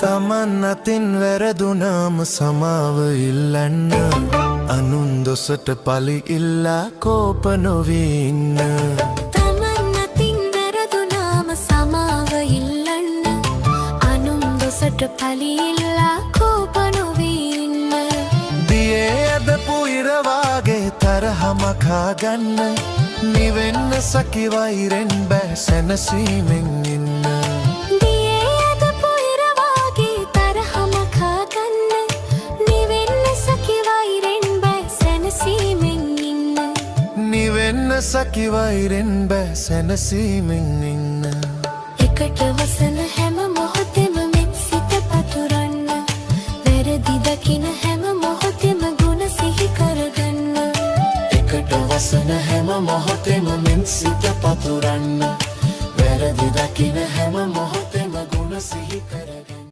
තමන් අතින් වැරදුනාම සමාව ඉල්ලන්න අනුන් දොසට පලි ඉල්ලා කෝප නොවී ඉන්න තමන් අතින් වැරදුනාම සමාව ඉල්ලන්න අනුන් දොසට පලි ඉල්ලා කෝප නොවී ඉන්න දියේ ඇදපු ඉරවාගේ තරහ මකා ගන්න නිවෙන්න සකි වෛරෙන් බෑ සැනසීමෙන් ඉන්න නිවෙන්න සකි වෛරෙන් බෑ සැනසීමෙන් ඉන්න